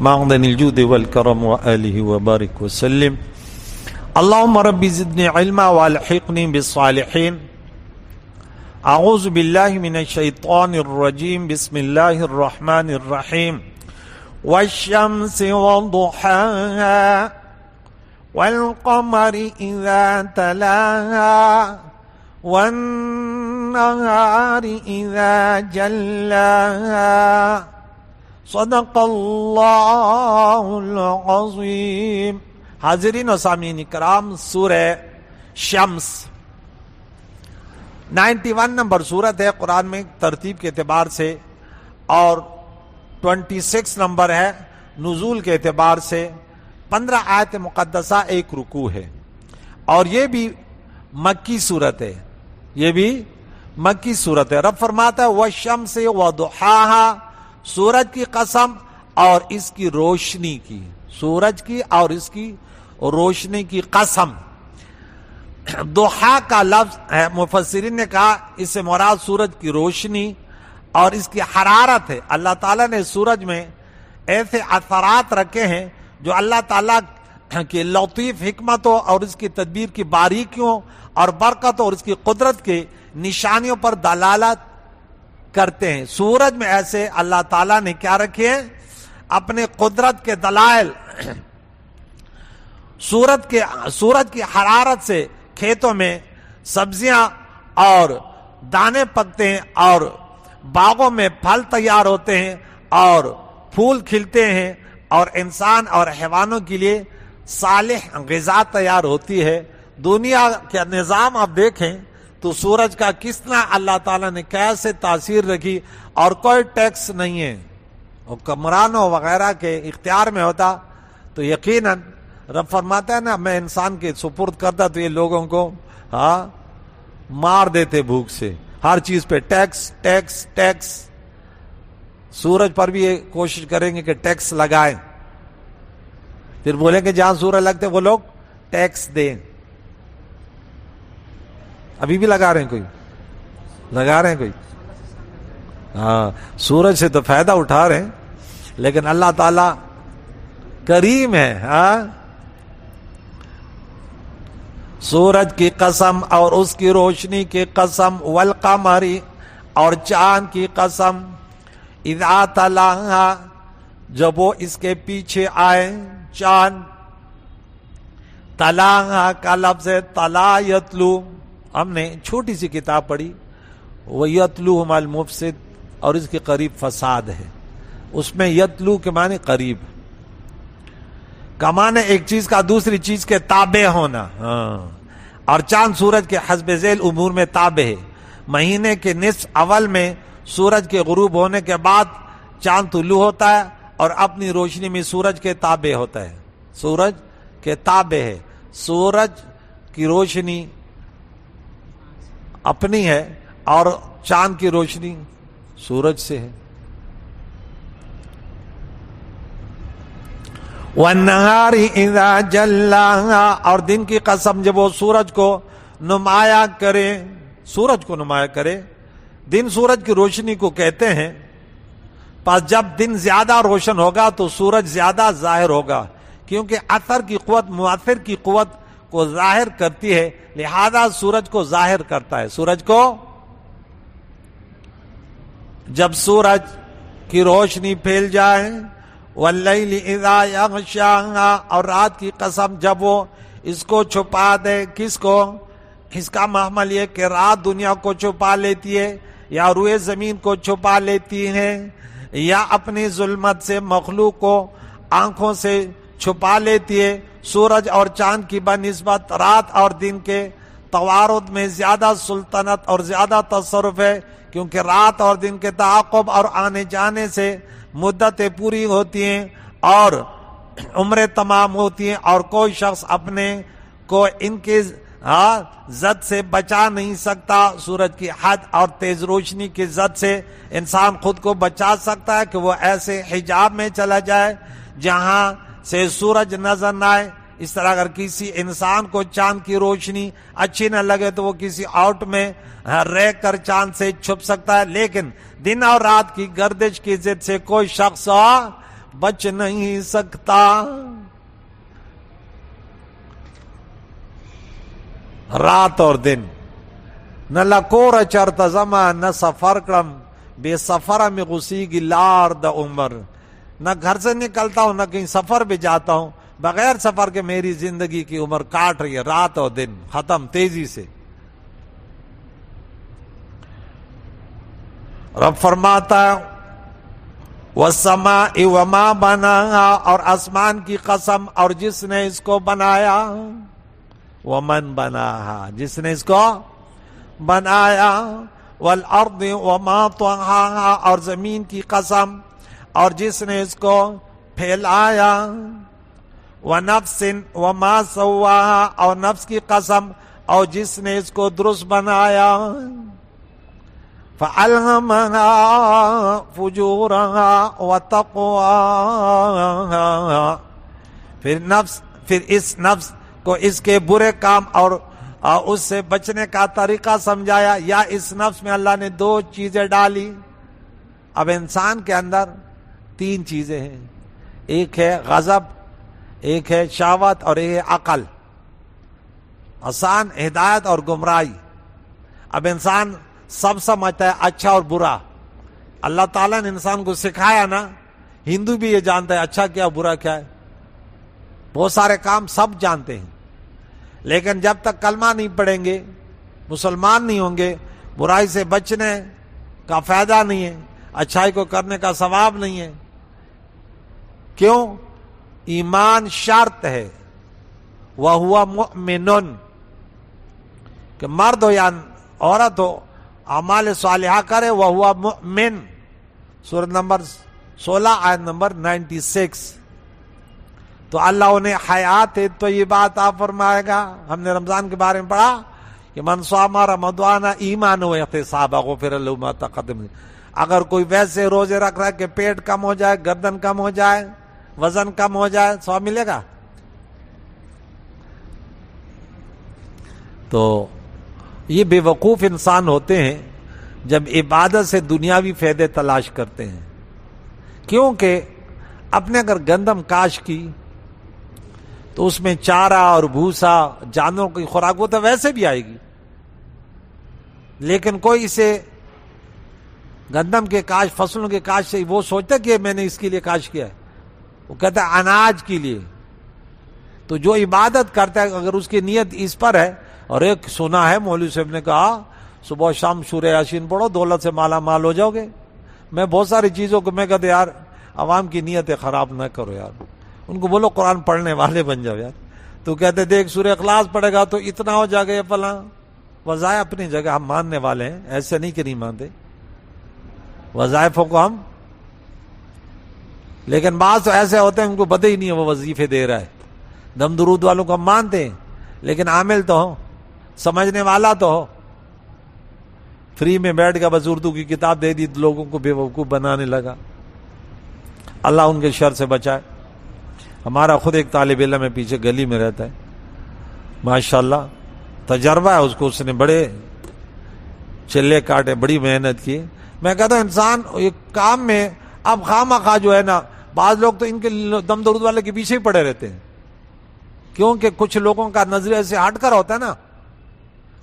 معدن الجود والكرم وآله وبارك وسلم. اللهم رب زدني علما والحقني بالصالحين. اعوذ باللہ من الشیطان الرجیم. بسم اللہ الرحمن الرحیم. والشمس وضحاها والقمر اذا تلاها والنهار اذا جلاها صدق اللہ العظیم. حاضرین و سامعین کرام، سورہ شمس 91 نمبر سورت ہے قرآن میں ترتیب کے اعتبار سے، اور 26 نمبر ہے نزول کے اعتبار سے. 15 آیت مقدسہ، ایک رکوع ہے، اور یہ بھی مکی صورت ہے. یہ بھی مکی صورت ہے. رب فرماتا ہے والشمس وضحاها، سورج کی قسم اور اس کی روشنی کی. سورج کی اور اس کی روشنی کی قسم. ضحا کا لفظ ہے، مفسرین نے کہا اس سے مراد سورج کی روشنی اور اس کی حرارت ہے. اللہ تعالیٰ نے سورج میں ایسے اثرات رکھے ہیں جو اللہ تعالیٰ کی لطیف حکمتوں اور اس کی تدبیر کی باریکیوں اور برکتوں اور اس کی قدرت کے نشانیوں پر دلالت کرتے ہیں. سورج میں ایسے اللہ تعالیٰ نے کیا رکھے ہیں؟ اپنے قدرت کے دلائل. سورج کی حرارت سے کھیتوں میں سبزیاں اور دانے پکتے ہیں، اور باغوں میں پھل تیار ہوتے ہیں، اور پھول کھلتے ہیں، اور انسان اور حیوانوں کے لیے صالح غذا تیار ہوتی ہے. دنیا کا نظام آپ دیکھیں تو سورج کا کتنا اللہ تعالیٰ نے کیسے تاثیر رکھی، اور کوئی ٹیکس نہیں ہے. حکمرانوں وغیرہ کے اختیار میں ہوتا تو یقیناً رب فرماتا ہے نا، میں انسان کے سپرد کرتا تو یہ لوگوں کو مار دیتے بھوک سے. ہر چیز پہ ٹیکس ٹیکس ٹیکس. سورج پر بھی یہ کوشش کریں گے کہ ٹیکس لگائیں، پھر بولیں کہ جہاں سورج لگتے وہ لوگ ٹیکس دیں. ابھی بھی لگا رہے ہیں کوئی، لگا رہے ہیں کوئی. سورج سے تو فائدہ اٹھا رہے ہیں، لیکن اللہ تعالی کریم ہے. سورج کی قسم اور اس کی روشنی کی قسم، والقمر اور چاند کی قسم، اذا تلاها جب وہ اس کے پیچھے آئے. چاند تلاها کا لفظ ہے تلا یتلو. ہم نے چھوٹی سی کتاب پڑھی وہ یتلو مع المفسد، اور اس کے قریب فساد ہے. اس میں یتلو کے معنی قریب کا معنی ایک چیز کا دوسری چیز کے تابع ہونا. اور چاند سورج کے حسب ذیل امور میں تابع ہے. مہینے کے نصف اول میں سورج کے غروب ہونے کے بعد چاند طلوع ہوتا ہے اور اپنی روشنی میں سورج کے تابع ہوتا ہے. سورج کے تابع ہے. سورج کی روشنی اپنی ہے اور چاند کی روشنی سورج سے ہے. والنہار اذا جلاها، اور دن کی قسم جب وہ سورج کو نمایاں کرے. سورج کو نمایاں کرے، دن سورج کی روشنی کو کہتے ہیں. پس جب دن زیادہ روشن ہوگا تو سورج زیادہ ظاہر ہوگا، کیونکہ اثر کی قوت مؤثر کی قوت کو ظاہر کرتی ہے، لہذا سورج کو ظاہر کرتا ہے. سورج کو جب سورج کی روشنی پھیل جائے. واللیل اذا یغشاها، اور رات کی قسم جب وہ اس کو چھپا دے. کس کو؟ اس کا محمل یہ کہ رات دنیا کو چھپا لیتی ہے، یا روئے زمین کو چھپا لیتی ہے، یا اپنی ظلمت سے مخلوق کو آنکھوں سے چھپا لیتی ہے. سورج اور چاند کی بنسبت رات اور دن کے توارد میں زیادہ سلطنت اور زیادہ تصرف ہے، کیونکہ رات اور دن کے تعاقب اور آنے جانے سے مدتیں پوری ہوتی ہیں اور عمریں تمام ہوتی ہیں، اور کوئی شخص اپنے کو ان کے زد سے بچا نہیں سکتا. سورج کی حد اور تیز روشنی کی زد سے انسان خود کو بچا سکتا ہے کہ وہ ایسے حجاب میں چلا جائے جہاں سے سورج نظر نہ آئے. اس طرح اگر کسی انسان کو چاند کی روشنی اچھی نہ لگے تو وہ کسی آؤٹ میں رہ کر چاند سے چھپ سکتا ہے، لیکن دن اور رات کی گردش کی ضد سے کوئی شخص بچ نہیں سکتا. رات اور دن نہ لکور چرت زما نہ سفر کرم بے سفر میں غسی گی لار دا عمر. نہ گھر سے نکلتا ہوں نہ کہیں سفر پہ جاتا ہوں, بغیر سفر کے میری زندگی کی عمر کاٹ رہی ہے. رات اور دن ختم تیزی سے. رب فرماتا والسماء وما بناها, اور آسمان کی قسم اور جس نے اس کو بنایا. ومن بناها, جس نے اس کو بنایا. والارض وما طحاها, اور زمین کی قسم اور جس نے اس کو پھیلایا. ونفس وما سواها, اور نفس کی قسم اور جس نے اس کو درست بنایا. فَأَلْهَمَهَا فُجُورَهَا وَتَقْوَاهَا, پھر اس نفس کو اس کے برے کام اور اس سے بچنے کا طریقہ سمجھایا. یا اس نفس میں اللہ نے دو چیزیں ڈالی. اب انسان کے اندر تین چیزیں ہیں, ایک ہے غضب, ایک ہے شہوت اور ایک ہے عقل. آسان ہدایت اور گمراہی. اب انسان سب سمجھتا ہے اچھا اور برا. اللہ تعالیٰ نے انسان کو سکھایا نا, ہندو بھی یہ جانتا ہے اچھا کیا برا کیا ہے, بہت سارے کام سب جانتے ہیں. لیکن جب تک کلمہ نہیں پڑھیں گے, مسلمان نہیں ہوں گے, برائی سے بچنے کا فائدہ نہیں ہے, اچھائی کو کرنے کا ثواب نہیں ہے. کیوں؟ ایمان شرط ہے. وَهُوَ مُؤْمِنٌ, کہ مرد ہو یا عورت ہو اعمال صالحہ کرے. وَهُوَ مُؤْمِن, سورۃ نمبر 16 آیت نمبر 96. تو اللہ انہیں حیات طیبہ عطا فرمائے گا. ہم نے رمضان کے بارے میں پڑھا کہ من صام رمضان ایمانا واحتسابا غفر له ما تقدم. اگر کوئی ویسے روزے رکھ رہا ہے کہ پیٹ کم ہو جائے, گردن کم ہو جائے, وزن کم ہو جائے, ثواب ملے گا. تو یہ بے وقوف انسان ہوتے ہیں جب عبادت سے دنیاوی فائدے تلاش کرتے ہیں. کیونکہ اپنے اگر گندم کاش کی تو اس میں چارہ اور بھوسا جانوروں کی خوراک وہ تو ویسے بھی آئے گی. لیکن کوئی اسے گندم کے کاش, فصلوں کے کاش سے وہ سوچتا کہ میں نے اس کے لیے کاش کیا ہے, وہ کہتا ہے اناج کے لیے. تو جو عبادت کرتا ہے اگر اس کی نیت اس پر ہے, اور ایک سنا ہے مولوی صاحب نے کہا صبح شام سورہ یاسین پڑھو دولت سے مالا مال ہو جاؤ گے. میں بہت ساری چیزوں کو میں کہتا یار عوام کی نیتیں خراب نہ کرو یار, ان کو بولو قرآن پڑھنے والے بن جاؤ یار. تو کہتے دیکھ سورہ اخلاص پڑھے گا تو اتنا ہو جائے گا فلاں. وظائف اپنی جگہ ہم ماننے والے ہیں, ایسے نہیں کہ نہیں مانتے وظائفوں کو ہم, لیکن بعض تو ایسے ہوتے ہیں ان کو پتہ ہی نہیں ہے وہ وظیفے دے رہا ہے. دم درود والوں کو ہم مانتے ہیں لیکن عامل تو ہو, سمجھنے والا تو ہو. فری میں بیٹھ کے بس اردو کی کتاب دے دی لوگوں کو بے وقوف بنانے لگا. اللہ ان کے شر سے بچائے. ہمارا خود ایک طالب علم ہے پیچھے گلی میں رہتا ہے, ماشاءاللہ تجربہ ہے اس کو, اس نے بڑے چلے کاٹے, بڑی محنت کی. میں کہتا ہوں انسان ایک کام میں اب خواہ جو ہے نا, بعض لوگ تو ان کے دم درود والے کے پیچھے ہی پڑے رہتے ہیں, کیونکہ کچھ لوگوں کا نظریہ سے ہٹ کر ہوتا ہے نا.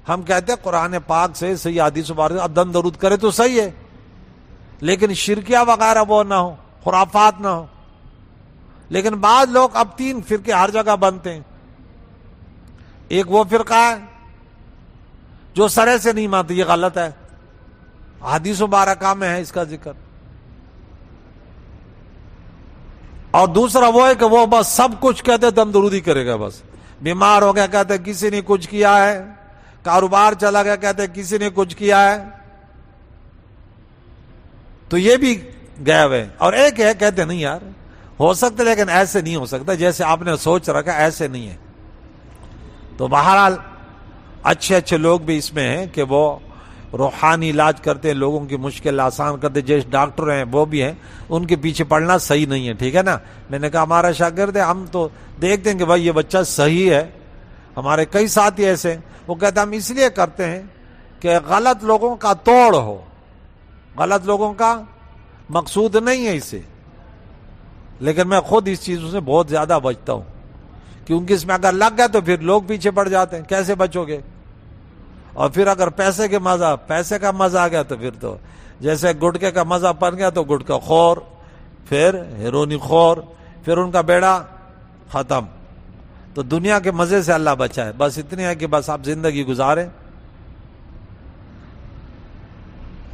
ہم کہتے ہیں قرآن پاک سے صحیح حدیث مبارک اب دم درود کرے تو صحیح ہے, لیکن شرکیہ وغیرہ وہ نہ ہو, خرافات نہ ہو. لیکن بعض لوگ اب تین فرقے ہر جگہ بنتے ہیں. ایک وہ فرقہ ہے جو سرے سے نہیں مانتے, یہ غلط ہے, حدیث مبارکہ میں ہے اس کا ذکر. اور دوسرا وہ ہے کہ وہ بس سب کچھ کہتے دم درودی کرے گا. بس بیمار ہو گیا کہتے کسی نے کچھ کیا ہے, کاروبار چلا گیا کہتے کسی نے کچھ کیا ہے. تو یہ بھی گئے ہوئے. اور ایک ہے کہتے نہیں یار ہو سکتا لیکن ایسے نہیں ہو سکتا, جیسے آپ نے سوچ رکھا ایسے نہیں ہے. تو بہرحال اچھے اچھے لوگ بھی اس میں ہیں کہ وہ روحانی علاج کرتے ہیں, لوگوں کی مشکل آسان کرتے. جیسے ڈاکٹر ہیں وہ بھی ہیں, ان کے پیچھے پڑنا صحیح نہیں ہے, ٹھیک ہے نا. میں نے کہا ہمارا شاگرد ہے, ہم تو دیکھتے ہیں کہ بھائی یہ بچہ صحیح ہے. ہمارے کئی ساتھی ایسے ہیں, وہ کہتے ہم اس لیے کرتے ہیں کہ غلط لوگوں کا توڑ ہو, غلط لوگوں کا مقصود نہیں ہے اسے. لیکن میں خود اس چیزوں سے بہت زیادہ بچتا ہوں، کیونکہ اس میں اگر لگ گیا تو پھر لوگ پیچھے پڑ جاتے ہیں، کیسے بچو گے؟ اور پھر اگر پیسے کا مزہ آ گیا تو پھر تو جیسے گٹکے کا مزہ بن گیا تو گٹکا خور، پھر ہیرونی خور، پھر ان کا بیڑا ختم۔ تو دنیا کے مزے سے اللہ بچائے، بس اتنی ہے کہ بس آپ زندگی گزاریں۔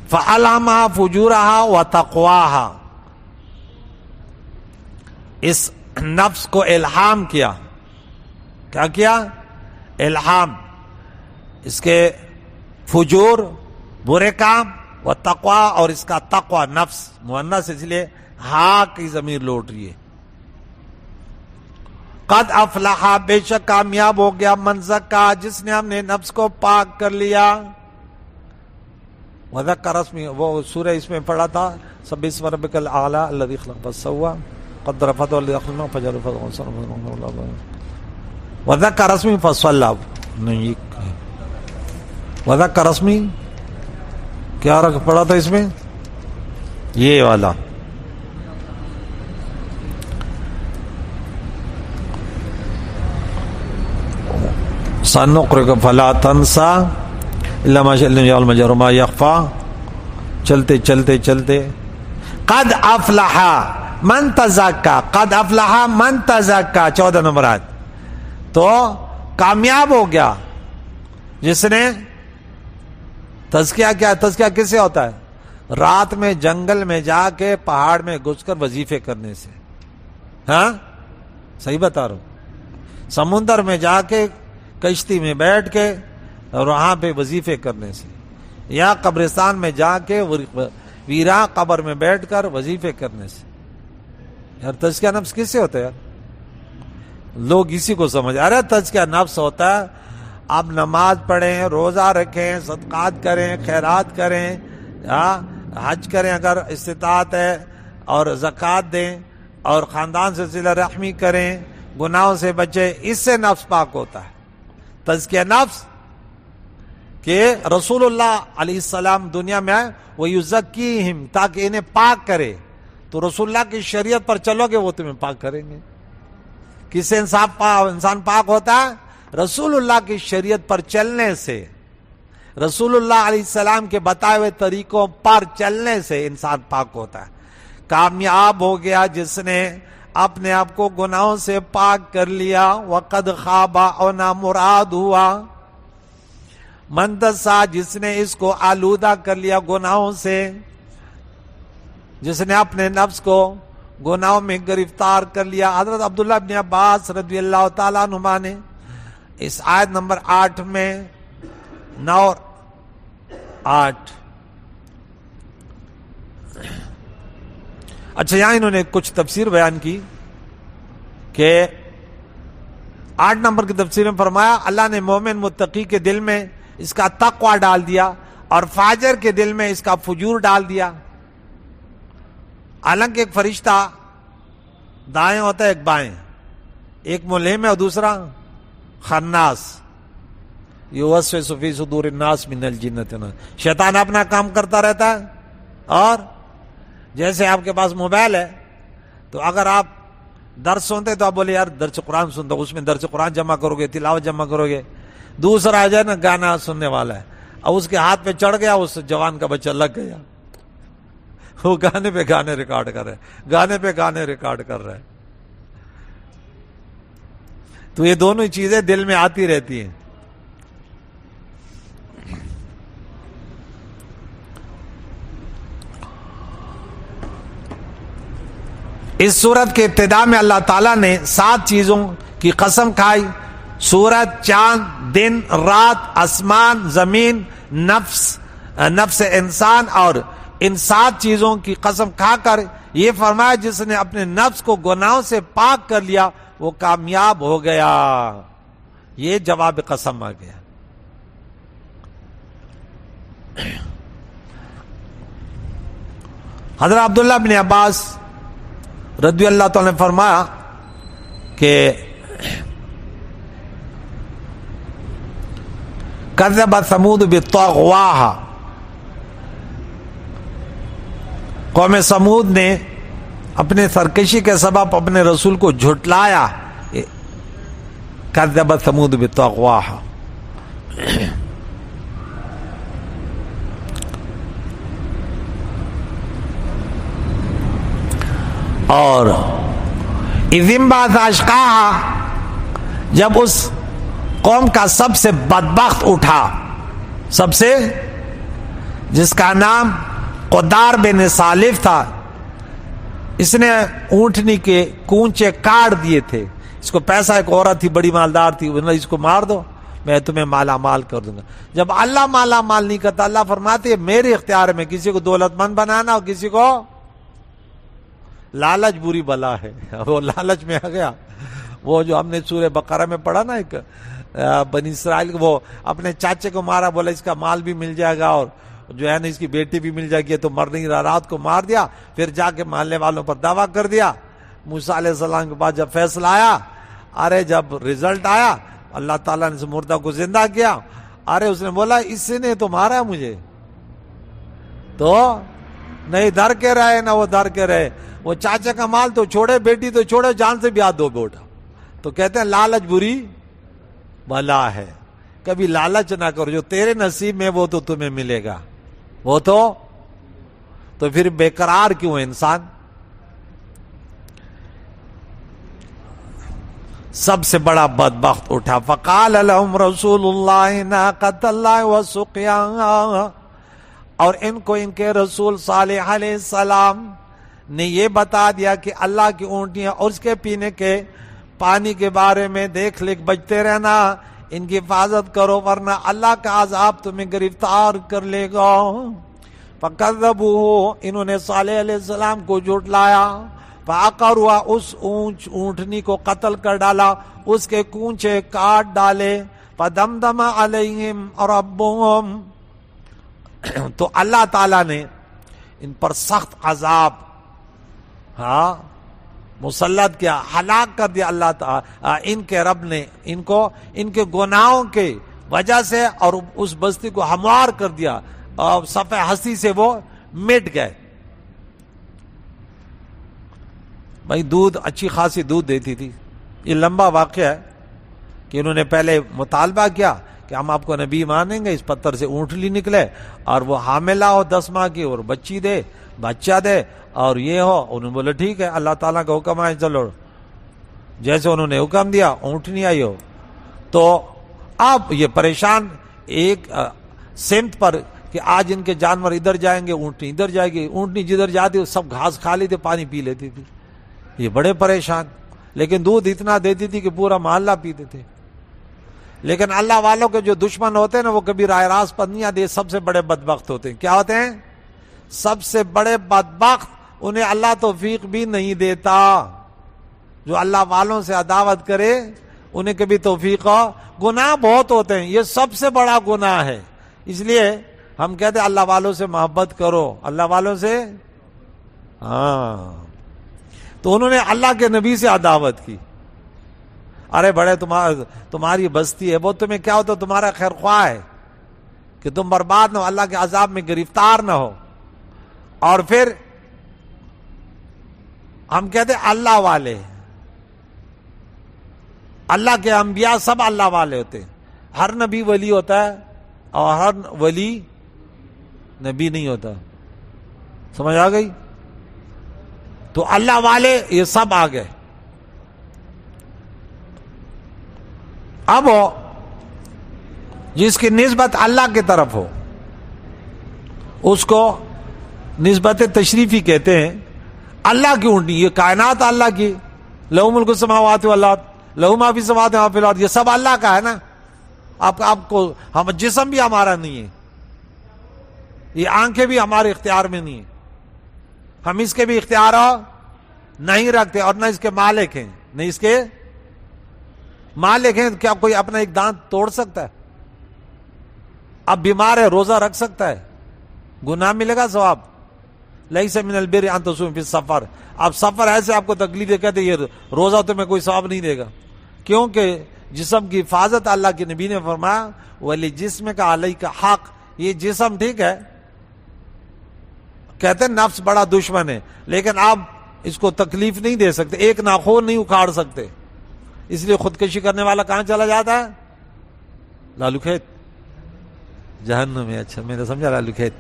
فَأَلْهَمَهَا فُجُورَهَا وَتَقْوَاهَا، اس نفس کو الہام کیا، کیا کیا؟ الہام، اس کے فجور برے کام، و تقوا اور اس کا تقوا نفس مؤنث اس لیے ہا کی ضمیر لوٹ رہی ہے۔ قد افلح، بے شک کامیاب ہو گیا، من زکا، جس نے ہم نے نفس کو پاک کر لیا۔ وذکر اسمی، وہ سورہ اس میں پڑھا تھا، سبح اسم ربک الاعلی الذی خلق فسوی قدر فہدی والذی اخرج فجعله غثاء۔ وذکر اسمی فصلی، نہیں وذکر اسمی کیا رکھ پڑا تھا اس میں؟ یہ والا سنقرئک فلا تنسى الا ما شاء الله المجر ما يخفى، چلتے چلتے چلتے قد افلح من تزکا، قد افلح من تزکا، 14 نمبر آیت۔ تو کامیاب ہو گیا جس نے تزکیہ، کیا تزکیہ کس سے ہوتا ہے؟ رات میں جنگل میں جا کے پہاڑ میں گھس کر وظیفے کرنے سے، ہاں صحیح بتا رہا ہوں، سمندر میں جا کے کشتی میں بیٹھ کے اور وہاں پہ وظیفے کرنے سے، یا قبرستان میں جا کے ویراں قبر میں بیٹھ کر وظیفے کرنے سے۔ یار تزکیہ نفس کس سے ہوتا ہے یار؟ لوگ اسی کو سمجھ آ رہا ہے تزکیہ نفس ہوتا ہے آپ نماز پڑھیں، روزہ رکھیں، صدقات کریں، خیرات کریں، حج کریں اگر استطاعت ہے، اور زکوٰۃ دیں، اور خاندان سے صلہ رحمی کریں، گناہوں سے بچیں، اس سے نفس پاک ہوتا ہے۔ تزکیہ نفس کہ رسول اللہ علیہ السلام دنیا میں آئے، وَيُزَكِّيهِمْ، تاکہ انہیں پاک کرے، تو رسول اللہ کی شریعت پر چلو گے وہ تمہیں پاک کریں گے۔ کس سے انسان پاک ہوتا ہے؟ رسول اللہ کی شریعت پر چلنے سے، رسول اللہ علیہ السلام کے بتائے ہوئے طریقوں پر چلنے سے انسان پاک ہوتا ہے۔ کامیاب ہو گیا جس نے اپنے آپ کو گناہوں سے پاک کر لیا، وقد خاب، اور نامراد ہوا، من دسا، جس نے اس کو آلودہ کر لیا گناہوں سے، جس نے اپنے نفس کو گناہوں میں گرفتار کر لیا۔ حضرت عبداللہ بن عباس رضی اللہ تعالیٰ عنہما نے اس آیت نمبر 8 میں 9 اور 8، اچھا یہاں انہوں نے کچھ تفسیر بیان کی کہ 8 نمبر کی تفسیر میں فرمایا اللہ نے مومن متقی کے دل میں اس کا تقوی ڈال دیا اور فاجر کے دل میں اس کا فجور ڈال دیا۔ حالانکہ ایک فرشتہ دائیں ہوتا ہے، ایک بائیں، ایک ملہم ہے اور دوسرا خناس، یوسوس فی صدور الناس من الجنۃ والناس، شیطان اپنا کام کرتا رہتا ہے۔ اور جیسے آپ کے پاس موبائل ہے تو اگر آپ درس سنتے تو آپ بولے یار درس قرآن سنتا ہوں، اس میں درس قرآن جمع کرو گے، تلاوت جمع کرو گے، دوسرا جو ہے نا گانا سننے والا ہے، اب اس کے ہاتھ پہ چڑھ گیا، اس جوان کا بچہ لگ گیا، وہ گانے پہ گانے ریکارڈ کر رہے، گانے پہ گانے ریکارڈ کر رہے۔ تو یہ دونوں چیزیں دل میں آتی رہتی ہیں۔ اس سورت کے ابتدا میں اللہ تعالیٰ نے 7 چیزوں کی قسم کھائی، سورت، چاند، دن، رات، آسمان، زمین، نفس انسان، اور ان 7 چیزوں کی قسم کھا کر یہ فرمایا جس نے اپنے نفس کو گناہوں سے پاک کر لیا وہ کامیاب ہو گیا۔ یہ جواب قسم آ گیا۔ حضرت عبداللہ بن عباس رضی اللہ تعالی نے فرمایا کہ کذب ثمود بطغواها، قوم سمود نے اپنے سرکشی کے سبب اپنے رسول کو جھٹلایا. کذبت ثمود بطغواہا. اور اذ انبعث اشقاہا، جب اس قوم کا سب سے بدبخت اٹھا، سب سے، جس کا نام قدار بن سالف تھا، اس نے اونٹنی کے کونچے کاٹ دیے تھے. اس کو پیسہ، ایک عورت تھی بڑی مالدار تھی، اس کو مار دو میں تمہیں مالا مال کر دوں گا. جب اللہ مالا مال نہیں کرتا، اللہ فرماتے ہے میرے اختیار میں کسی کو دولت مند بنانا اور کسی کو لالچ بری بلا ہے. وہ لالچ میں آ گیا. وہ جو ہم نے سورہ بقرہ میں پڑھا نا، ایک بنی اسرائیل، وہ اپنے چاچے کو مارا، بولا اس کا مال بھی مل جائے گا اور جو ہے نا اس کی بیٹی بھی مل جائے گی، تو مر نہیں رہا، رات کو مار دیا. پھر جا کے مالنے والوں پر دعویٰ کر دیا. موسیٰ علیہ السلام کے پاس جب فیصلہ آیا، ارے جب رزلٹ آیا، اللہ تعالیٰ نے مردہ کو زندہ کیا. ارے اس نے بولا اس نے تو مارا مجھے، تو نہیں در کے رہے نہ وہ در کے رہے. وہ چاچے کا مال تو چھوڑے، بیٹی تو چھوڑے، جان سے بھی ہاتھ دھو بیٹھا. تو کہتے ہیں لالچ بری بلا ہے. کبھی لالچ نہ کرو، جو تیرے نصیب میں وہ تو تمہیں ملے گا. وہ تو پھر بےقرار کیوں ہے انسان؟ سب سے بڑا بدبخت اٹھا. فقال لهم رسول اللہ ناقۃ اللہ وسقیاہا، اور ان کو ان کے رسول صالح علیہ السلام نے یہ بتا دیا کہ اللہ کی اونٹیاں اور اس کے پینے کے پانی کے بارے میں دیکھ لکھ بچتے رہنا، ان کی حفاظت کرو ورنہ اللہ کا عذاب تمہیں گرفتار کر لے گا. فکذبوہ، انہوں نے صالح علیہ السلام کو جھٹلایا. فعقروا، اس اونٹنی کو قتل کر ڈالا، اس کے کونچے کاٹ ڈالے. فدمدم علیہم ربہم، تو اللہ تعالیٰ نے ان پر سخت عذاب مسلط کیا، ہلاک کر دیا اللہ تعالیٰ. ان کے رب نے ان کو ان کے گناہوں کے وجہ سے اور اس بستی کو ہموار کر دیا، اور صفحہ ہستی سے وہ مٹ گئے. بھائی دودھ اچھی خاصی دودھ دیتی تھی. یہ لمبا واقعہ ہے کہ انہوں نے پہلے مطالبہ کیا کہ ہم آپ کو نبی مانیں گے. اس پتھر سے اونٹلی نکلے اور وہ حاملہ ہو 10 ماہ کی اور بچہ دے اور یہ ہو. انہوں نے بولا ٹھیک ہے، اللہ تعالیٰ کا حکم ہے، چلو. جیسے انہوں نے حکم دیا اونٹنی آئی ہو. تو اب یہ پریشان ایک سمت پر کہ آج ان کے جانور ادھر جائیں گے، اونٹنی ادھر جائے گی. اونٹنی جدھر جاتی سب گھاس کھا لیتے، پانی پی لیتی تھی. یہ بڑے پریشان، لیکن دودھ اتنا دیتی تھی کہ پورا محلہ پیتے تھے. لیکن اللہ والوں کے جو دشمن ہوتے ہیں نا، وہ کبھی رائے راست پر نہیں آتے. سب سے بڑے بدبخت ہوتے ہیں. کیا ہوتے ہیں؟ سب سے بڑے بدبخت. انہیں اللہ توفیق بھی نہیں دیتا. جو اللہ والوں سے عداوت کرے انہیں کبھی توفیق ہو. گناہ بہت ہوتے ہیں، یہ سب سے بڑا گناہ ہے. اس لیے ہم کہتے ہیں اللہ والوں سے محبت کرو، اللہ والوں سے. تو انہوں نے اللہ کے نبی سے عداوت کی. ارے بڑے تمہاری بستی ہے، وہ تمہیں کیا ہوتا، تمہارا خیر خواہ ہے کہ تم برباد نہ ہو، اللہ کے عذاب میں گرفتار نہ ہو. اور پھر ہم کہتے ہیں اللہ والے، اللہ کے انبیاء سب اللہ والے ہوتے ہیں. ہر نبی ولی ہوتا ہے اور ہر ولی نبی نہیں ہوتا. سمجھ آ گئی؟ تو اللہ والے یہ سب آ گئے. اب جس کی نسبت اللہ کی طرف ہو اس کو نسبت تشریفی کہتے ہیں. اللہ کی اونٹنی، یہ کائنات اللہ کی، لہو ملک السماوات والارض لہو ما فی السماوات وما فی الارض، یہ سب اللہ کا ہے نا. آپ کو ہم جسم بھی ہمارا نہیں ہے، یہ آنکھیں بھی ہمارے اختیار میں نہیں ہیں، ہم اس کے بھی اختیار نہیں رکھتے اور نہ اس کے مالک ہیں، نہ اس کے مالک ہیں. کیا کوئی اپنا ایک دانت توڑ سکتا ہے؟ اب بیمار ہے، روزہ رکھ سکتا ہے، گناہ ملے گا ثواب؟ لیس من البر ان تصوم فی السفر. اب سفر ایسے آپ کو تکلیف دے، کہتے یہ روزہ تمہیں کوئی ثواب نہیں دے گا. کیونکہ جسم کی حفاظت اللہ کے نبی نے فرمایا ولی جسم کا علیہ کا حق. یہ جسم ٹھیک ہے، کہتے ہیں نفس بڑا دشمن ہے، لیکن اب اس کو تکلیف نہیں دے سکتے، ایک ناخن نہیں اکھاڑ سکتے، اس لیے خودکشی کرنے والا کہاں چلا جاتا ہے؟ لالو کھیت، جہنم میں۔ اچھا میں نے سمجھا لالو کھیت،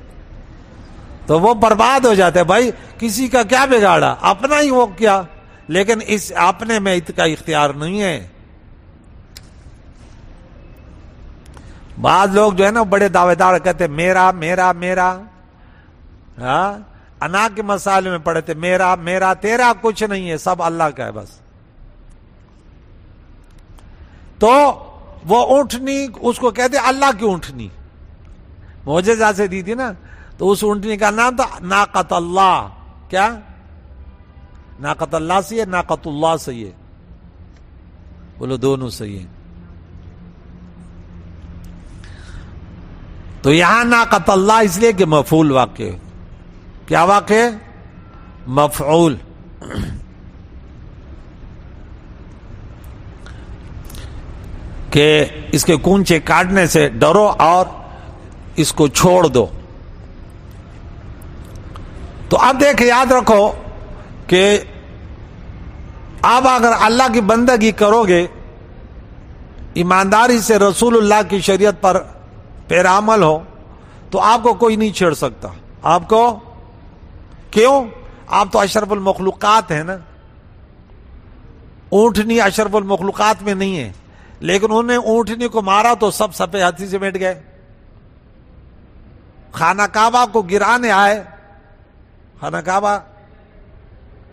تو وہ برباد ہو جاتے ہیں۔ بھائی کسی کا کیا بگاڑا، اپنا ہی وہ کیا، لیکن اس اپنے میں اس کا اختیار نہیں ہے۔ بعض لوگ جو ہے نا بڑے دعوے دار کہتے ہیں میرا میرا میرا، ہاں انا کے مسائل میں پڑے تھے میرا میرا، تیرا کچھ نہیں ہے، سب اللہ کا ہے بس۔ تو وہ اونٹنی اس کو کہتے اللہ کی اونٹنی، معجزہ سے دی تھی نا، تو اس اونٹنی کا نام تھا ناقۃ اللہ۔ کیا؟ ناقۃ اللہ سے ہے، ناقۃ اللہ سے ہے؟ بولو دونوں صحیح ہے۔ تو یہاں ناقۃ اللہ اس لیے کہ مفعول واقع ہے۔ کیا واقع ہے؟ مفعول۔ کہ اس کے کونچے کاٹنے سے ڈرو اور اس کو چھوڑ دو۔ تو اب دیکھ یاد رکھو کہ اب اگر اللہ کی بندگی کرو گے، ایمانداری سے رسول اللہ کی شریعت پر پیرا عمل ہو، تو آپ کو کوئی نہیں چھیڑ سکتا۔ آپ کو کیوں؟ آپ تو اشرف المخلوقات ہیں نا۔ اونٹنی اشرف المخلوقات میں نہیں ہے، لیکن انہوں نے اونٹنی کو مارا تو سب سفید ہاتھی سے بیٹھ گئے۔ خانہ کعبہ کو گرانے آئے۔ خانہ کعبہ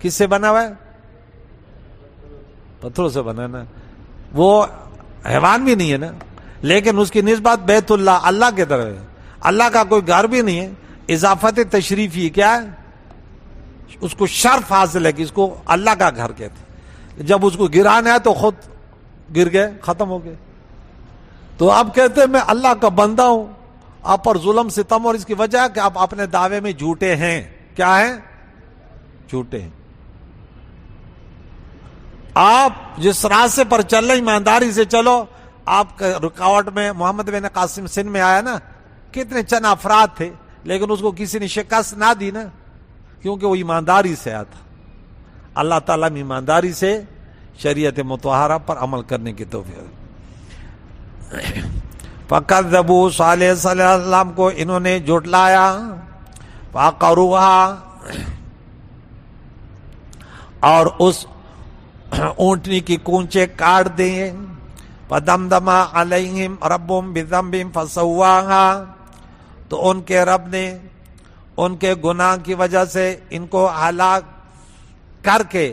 کس سے بنا ہوا ہے؟ پتھروں سے بنا ہے نا، وہ حیوان بھی نہیں ہے نا، لیکن اس کی نسبت بیت اللہ، اللہ کے طرف ہے۔ اللہ کا کوئی گھر بھی نہیں ہے، اضافت تشریفی کیا ہے؟ اس کو شرف حاصل ہے کہ اس کو اللہ کا گھر کہتے۔ جب اس کو گرانا ہے تو خود گر گئے، ختم ہو گئے۔ تو آپ کہتے ہیں میں اللہ کا بندہ ہوں، آپ پر ظلم ستم، اور اس کی وجہ کہ آپ اپنے دعوے میں جھوٹے ہیں۔ کیا ہیں؟ جھوٹے ہیں۔ آپ جس راستے پر چل رہے ایمانداری سے چلو۔ آپ کا رکاوٹ میں محمد بن قاسم سندھ میں آیا نا، کتنے چند افراد تھے، لیکن اس کو کسی نے شکست نہ دی نا، کیونکہ وہ ایمانداری سے آیا تھا۔ اللہ تعالیٰ میں ایمانداری سے شریعت مطہرہ پر عمل کرنے کی توفیق۔ فَكَذَّبُوا صالح صلی اللہ علیہ وسلم کو انہوں نے جھٹلایا، فَعَقَرُوهَا اور اس اونٹنی کی کونچے کاٹ دیں، فَدَمْدَمَ عَلَيْهِمْ رَبُّهُمْ بِذَنبِهِمْ فَسَوَّاهَا تو ان کے رب نے ان کے گناہ کی وجہ سے ان کو ہلاک کر کے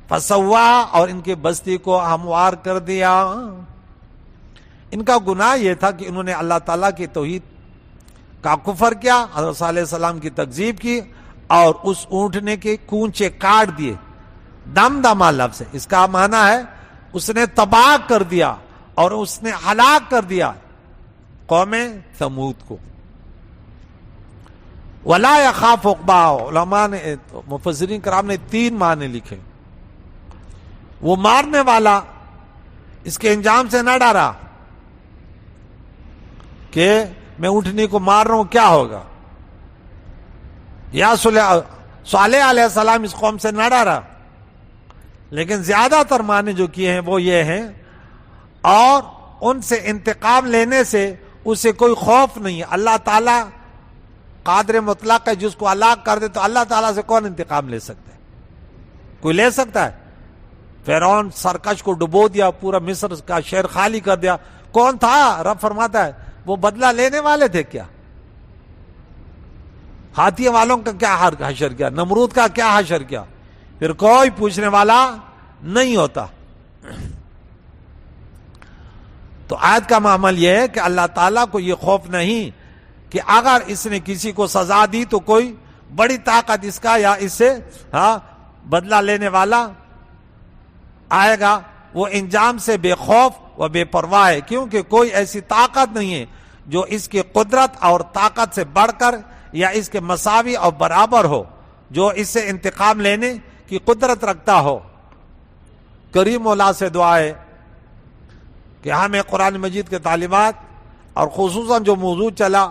فَسَوَّاهَا اور ان کی بستی کو ہموار کر دیا۔ ان کا گناہ یہ تھا کہ انہوں نے اللہ تعالیٰ کی توحید کا کفر کیا، حضرت صالح علیہ السلام کی تکذیب کی، اور اس اونٹنے کے کونچے کاٹ دیے۔ دمدمہ لفظ ہے، اس کا معنی ہے اس نے تباہ کر دیا اور اس نے ہلاک کر دیا قوم ثمود کو۔ وَلَا يَخَافُ عُقْبَاهُ علماء نے، مفسرین کرام نے 3 معنی لکھے۔ وہ مارنے والا اس کے انجام سے نہ ڈرا کہ میں اونٹنی کو مار رہا ہوں کیا ہوگا، یا صالح علیہ السلام اس قوم سے نہ ڈرا، لیکن زیادہ تر معنی جو کیے ہیں وہ یہ ہیں، اور ان سے انتقام لینے سے اسے کوئی خوف نہیں ہے۔ اللہ تعالیٰ قادر مطلق ہے، جس کو ہلاک کر دے تو اللہ تعالیٰ سے کون انتقام لے سکتا ہے؟ کوئی لے سکتا ہے؟ فرعون سرکش کو ڈبو دیا، پورا مصر کا شہر خالی کر دیا، کون تھا؟ رب فرماتا ہے وہ بدلہ لینے والے تھے کیا؟ ہاتھی والوں کا کیا حشر کیا، نمرود کا کیا حشر کیا؟ پھر کوئی پوچھنے والا نہیں ہوتا۔ تو آیت کا معمل یہ ہے کہ اللہ تعالیٰ کو یہ خوف نہیں کہ اگر اس نے کسی کو سزا دی تو کوئی بڑی طاقت اس کا یا اس سے بدلہ لینے والا آئے گا۔ وہ انجام سے بے خوف و بے پرواہ ہے، کیونکہ کوئی ایسی طاقت نہیں ہے جو اس کی قدرت اور طاقت سے بڑھ کر یا اس کے مساوی اور برابر ہو، جو اس سے انتقام لینے کی قدرت رکھتا ہو۔ کریم مولا سے دعا ہے کہ ہمیں قرآن مجید کے تعلیمات اور خصوصاً جو موضوع چلا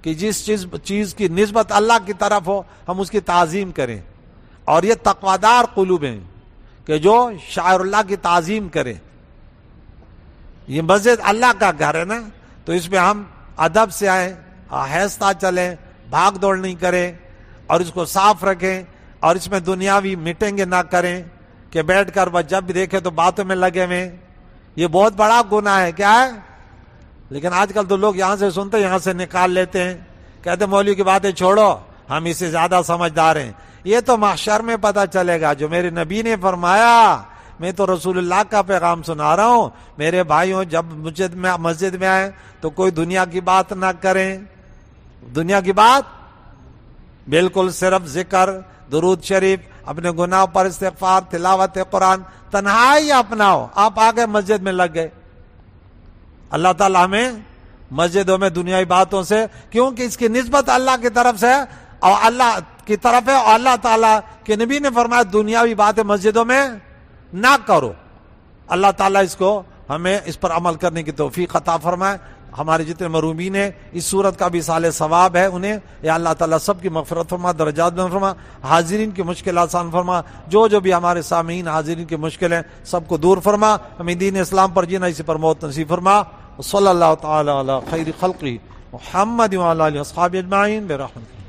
کہ جس چیز کی نسبت اللہ کی طرف ہو ہم اس کی تعظیم کریں، اور یہ تقوادار قلوب ہیں کہ جو شاعر اللہ کی تعظیم کرے. یہ مسجد اللہ کا گھر ہے نا، تو اس میں ہم ادب سے آئیں، آہستہ چلیں، بھاگ دوڑ نہیں کریں، اور اس کو صاف رکھیں، اور اس میں دنیاوی میٹنگیں نہ کریں کہ بیٹھ کر بس جب بھی دیکھے تو باتوں میں لگے ہوئے. یہ بہت بڑا گناہ ہے. کیا ہے؟ لیکن آج کل تو لوگ یہاں سے سنتے یہاں سے نکال لیتے ہیں، کہتے مولوی کی باتیں چھوڑو، ہم اس سے زیادہ سمجھدار ہیں. یہ تو محشر میں پتہ چلے گا. جو میرے نبی نے فرمایا، میں تو رسول اللہ کا پیغام سنا رہا ہوں، میرے بھائیوں جب مسجد میں آئیں تو کوئی دنیا کی بات نہ کریں. دنیا کی بات بالکل صرف ذکر، درود شریف، اپنے گناہ پر استغفار، تلاوت قرآن، تنہائی اپناؤ. آپ آگے مسجد میں لگ گئے. اللہ تعالیٰ ہمیں مسجدوں میں دنیاوی باتوں سے، کیونکہ اس کی نسبت اللہ کی طرف سے اور اللہ کی طرف ہے، اور اللہ تعالیٰ کے نبی نے فرمایا دنیاوی باتیں مسجدوں میں نہ کرو. اللہ تعالیٰ اس کو ہمیں اس پر عمل کرنے کی توفیق عطا فرمائے. ہمارے جتنے مرحومین ہیں اس صورت کا بھی سال ثواب ہے انہیں، یا اللہ تعالیٰ سب کی مغفرت فرما، درجات میں فرما، حاضرین کی مشکل آسان فرما. جو بھی ہمارے سامعین حاضرین کی مشکلیں سب کو دور فرما. ہمیں دین اسلام پر جینا، اسی پر موت نصیب فرما. صلی اللہ تعالی علی خیر خلقہ محمد وعلی آلہ واصحابہ اجمعین برحمتہ.